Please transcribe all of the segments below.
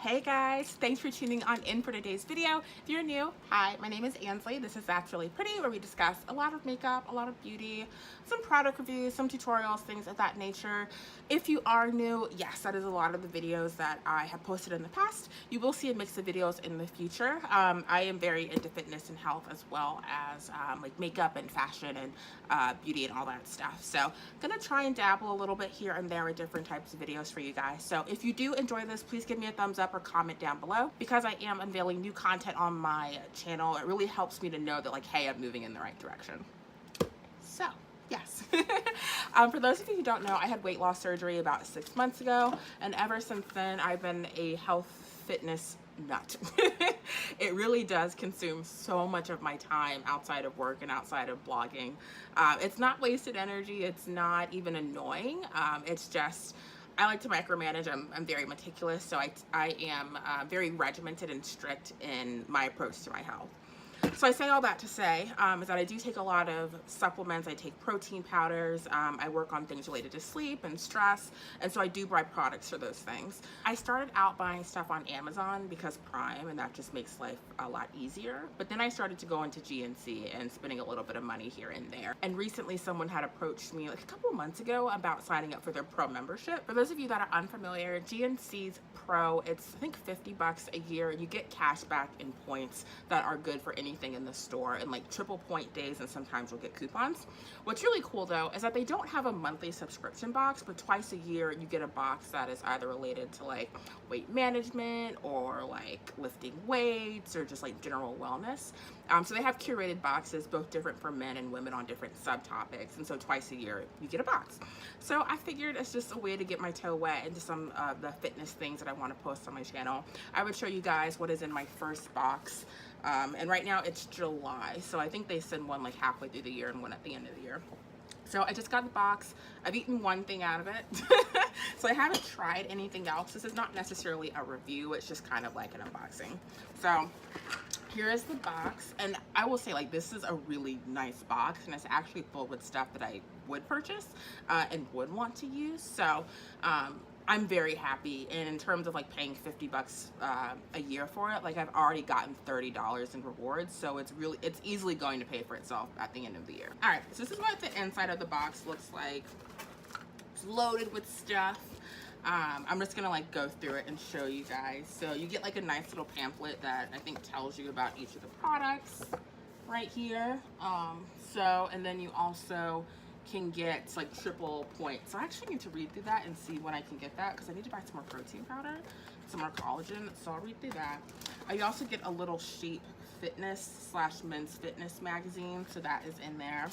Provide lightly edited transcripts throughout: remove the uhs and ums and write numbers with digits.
Hey guys, thanks for tuning on in for today's video. If you're new, hi, my name is Ansley. This is That's Really Pretty, where we discuss a lot of makeup, a lot of beauty, some product reviews, some tutorials, things of that nature. If you are new, yes, that is a lot of the videos that I have posted in the past. You will see a mix of videos in the future. I am very into fitness and health, as well as like makeup and fashion and beauty and all that stuff. So I'm gonna try and dabble a little bit here and there with different types of videos for you guys. So if you do enjoy this, please give me a thumbs up or comment down below, because I am unveiling new content on my channel. It really helps me to know that, like, hey, I'm moving in the right direction. So yes. For those of you who don't know, I had weight loss surgery about 6 months ago, and ever since then I've been a health fitness nut. It really does consume so much of my time outside of work and outside of blogging. It's not wasted energy, it's not even annoying, it's just I like to micromanage. I'm very meticulous, so I am very regimented and strict in my approach to my health. So I say all that to say is that I do take a lot of supplements. I take protein powders. I work on things related to sleep and stress, and so I do buy products for those things. I started out buying stuff on Amazon because Prime, and that just makes life a lot easier. But then I started to go into GNC and spending a little bit of money here and there. And recently someone had approached me like a couple of months ago about signing up for their Pro membership. For those of you that are unfamiliar, GNC's Pro, it's I think $50 a year. You get cash back in points that are good for anything in the store, and like triple point days, and sometimes you'll get coupons. What's really cool though is that they don't have a monthly subscription box, but twice a year you get a box that is either related to like weight management or like lifting weights or just like general wellness. So they have curated boxes, both different for men and women on different subtopics, and so twice a year you get a box. So I figured it's just a way to get my toe wet into some of the fitness things that I want to post on my channel. I would show you guys what is in my first box. And right now it's July, so I think they send one like halfway through the year and one at the end of the year. So I just got the box. I've eaten one thing out of it. So I haven't tried anything else. This is not necessarily a review, it's just kind of like an unboxing. So here is the box, and I will say, like, this is a really nice box, and it's actually full with stuff that I would purchase and would want to use. So I'm very happy, and in terms of like paying $50 a year for it, like I've already gotten $30 in rewards, so it's easily going to pay for itself at the end of the year. All right, so this is what the inside of the box looks like. It's loaded with stuff. I'm just gonna like go through it and show you guys. So you get like a nice little pamphlet that I think tells you about each of the products right here. And then you also can get like triple points. So I actually need to read through that and see when I can get that, because I need to buy some more protein powder, some more collagen, so I'll read through that. You also get a little Sheep Fitness / Men's Fitness magazine, so that is in there.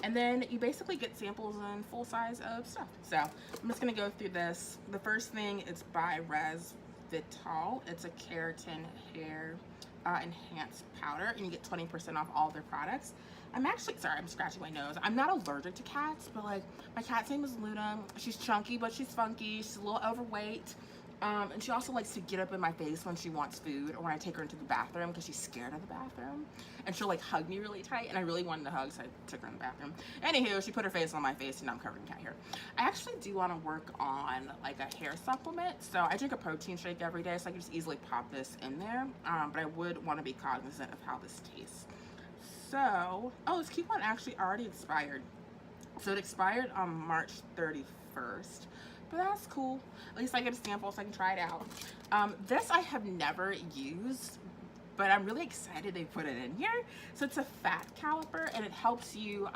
And then you basically get samples and full size of stuff. So I'm just gonna go through this. The first thing is by Vital. It's a keratin hair enhanced powder, and you get 20% off all their products. I'm actually, sorry, I'm scratching my nose. I'm not allergic to cats, but like my cat's name is Luna. She's chunky, but she's funky. She's a little overweight. And she also likes to get up in my face when she wants food, or when I take her into the bathroom, because she's scared of the bathroom. And she'll like hug me really tight, and I really wanted to hug, so I took her in the bathroom. Anywho, she put her face on my face, and I'm covered in cat hair. I actually do want to work on like a hair supplement. So I drink a protein shake every day, so I can just easily pop this in there. But I would want to be cognizant of how this tastes. So, oh, this coupon actually already expired. So it expired on March 31st. But that's cool. At least I get a sample so I can try it out. This I have never used, but I'm really excited they put it in here. So it's a fat caliper, and it helps you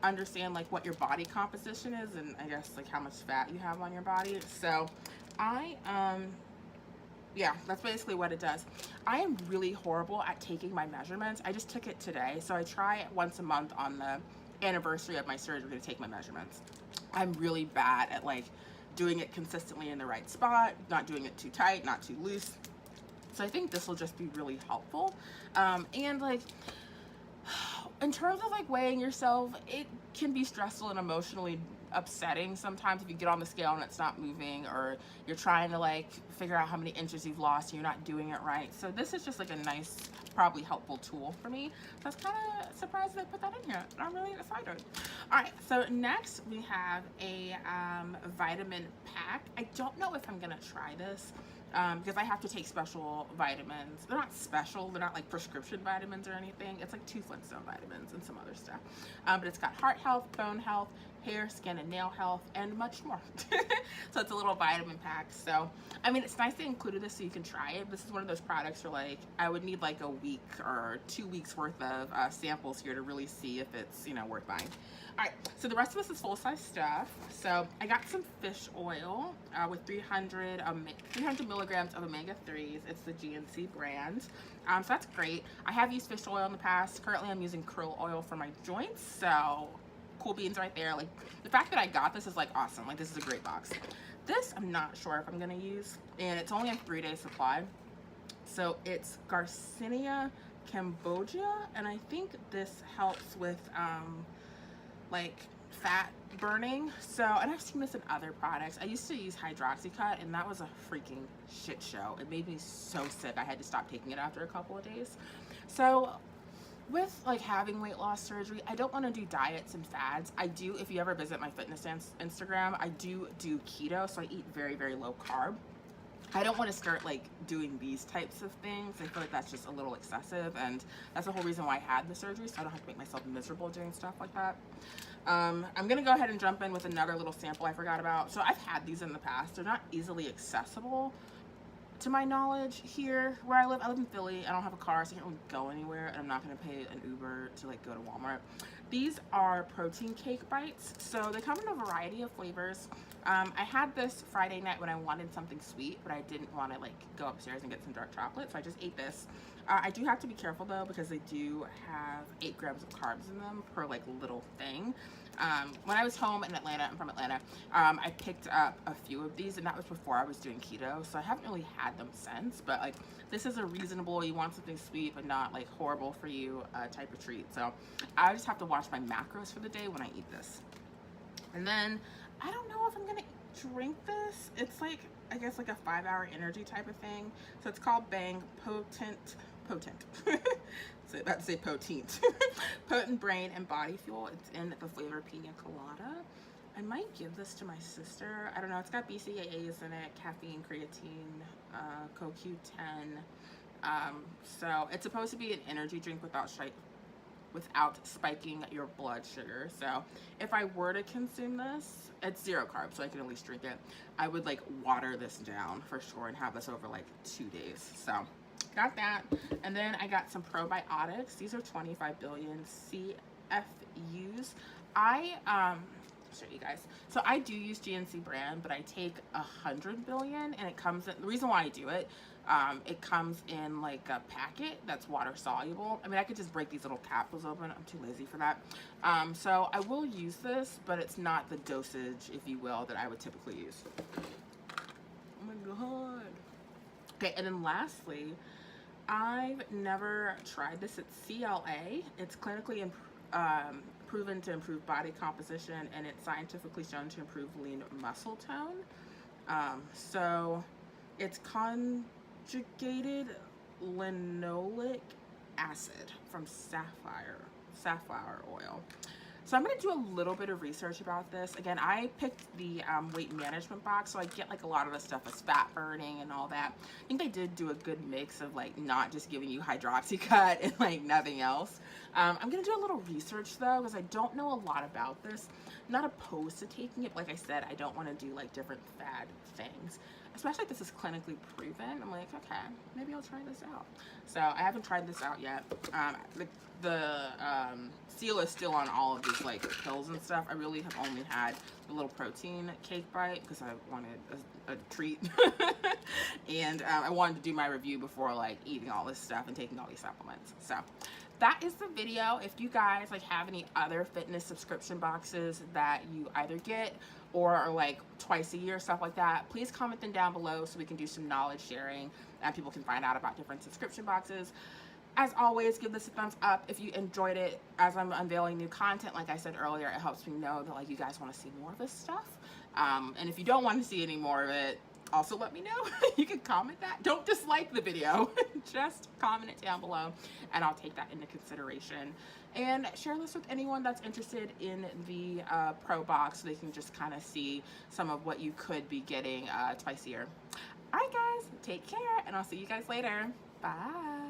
understand like what your body composition is, and I guess like how much fat you have on your body. So yeah, that's basically what it does. I am really horrible at taking my measurements. I just took it today, so I try it once a month on the anniversary of my surgery to take my measurements. I'm really bad at like doing it consistently in the right spot, not doing it too tight, not too loose. So I think this will just be really helpful. And like, in terms of like weighing yourself, it can be stressful and emotionally upsetting sometimes if you get on the scale and it's not moving, or you're trying to like figure out how many inches you've lost and you're not doing it right. So this is just like a nice, probably helpful tool for me. So I was kind of surprised they put that in here, and I'm really excited. All right, so next we have a vitamin pack. I don't know if I'm gonna try this. because I have to take special vitamins. They're not special, they're not like prescription vitamins or anything. It's like 2 Flintstone vitamins and some other stuff. But it's got heart health, bone health, hair, skin, and nail health, and much more. So it's a little vitamin pack. So, I mean, it's nice they included this so you can try it. This is one of those products where, like, I would need like a week or 2 weeks worth of samples here to really see if it's, you know, worth buying. All right, so the rest of this is full-size stuff. So I got some fish oil with 300 milligrams of omega-3s. It's the GNC brand. So that's great. I have used fish oil in the past. Currently, I'm using krill oil for my joints. So cool beans right there. Like, the fact that I got this is like awesome. Like, this is a great box. This I'm not sure if I'm gonna use, and it's only a 3-day supply. So it's Garcinia Cambogia, and I think this helps with like fat burning. So, and I've seen this in other products. I used to use hydroxycut, and that was a freaking shit show. It made me so sick. I had to stop taking it after a couple of days. So with like having weight loss surgery, I don't want to do diets and fads. I do, if you ever visit my fitness Instagram, I do keto, so I eat very, very low carb. I don't want to start like doing these types of things. I feel like that's just a little excessive, and that's the whole reason why I had the surgery, so I don't have to make myself miserable doing stuff like that. I'm gonna go ahead and jump in with another little sample I forgot about. So I've had these in the past. They're not easily accessible to my knowledge here where I live. I live in Philly. I don't have a car, so I can't really go anywhere, and I'm not gonna pay an Uber to like go to Walmart. These are protein cake bites. So they come in a variety of flavors. I had this Friday night when I wanted something sweet, but I didn't want to like go upstairs and get some dark chocolate, so I just ate this. I do have to be careful though, because they do have 8 grams of carbs in them per like little thing. When I was home in Atlanta, I'm from Atlanta, I picked up a few of these, and that was before I was doing keto, so I haven't really had them since. But like, this is a reasonable, you want something sweet but not like horrible for you type of treat. So I just have to watch my macros for the day when I eat this. And then I don't know if I'm gonna drink this. It's like, I guess like a 5-hour energy type of thing. So it's called Bang Potent. So about to say potent. Potent brain and body fuel. It's in the flavor pina colada. I might give this to my sister. I don't know. It's got BCAAs in it, caffeine, creatine, CoQ10. So it's supposed to be an energy drink without spiking your blood sugar. So if I were to consume this, it's 0 carbs, so I can at least drink it. I would like water this down for sure and have this over like 2 days. So got that. And then I got some probiotics. These are 25 billion CFUs. I'll show you guys. So I do use GNC brand, but I take 100 billion, and it comes in, the reason why I do it, it comes in like a packet that's water soluble. I mean, I could just break these little capsules open. I'm too lazy for that. So I will use this, but it's not the dosage, if you will, that I would typically use. Oh my God. Okay, and then lastly, I've never tried this. It's CLA. It's clinically proven to improve body composition, and it's scientifically shown to improve lean muscle tone. So it's conjugated linoleic acid from safflower oil. So I'm going to do a little bit of research about this. Again, I picked the weight management box, so I get like a lot of the stuff as fat burning and all that. I think they did do a good mix of like not just giving you hydroxycut and like nothing else. I'm going to do a little research though, because I don't know a lot about this. I'm not opposed to taking it. Like I said, I don't want to do like different fad things. Especially if this is clinically proven. I'm like, okay, maybe I'll try this out. So I haven't tried this out yet. The seal is still on all of these like pills and stuff. I really have only had the little protein cake bite because I wanted a treat. And I wanted to do my review before like eating all this stuff and taking all these supplements. So that is the video. If you guys like have any other fitness subscription boxes that you either get or are like twice a year, stuff like that, please comment them down below so we can do some knowledge sharing and people can find out about different subscription boxes. As always, give this a thumbs up if you enjoyed it. As I'm unveiling new content, like I said earlier, it helps me know that like you guys want to see more of this stuff. And if you don't want to see any more of it, also let me know. You can comment that. Don't dislike the video. Just comment it down below and I'll take that into consideration. And share this with anyone that's interested in the Pro Box so they can just kind of see some of what you could be getting twice a year. Alright guys, take care, and I'll see you guys later. Bye.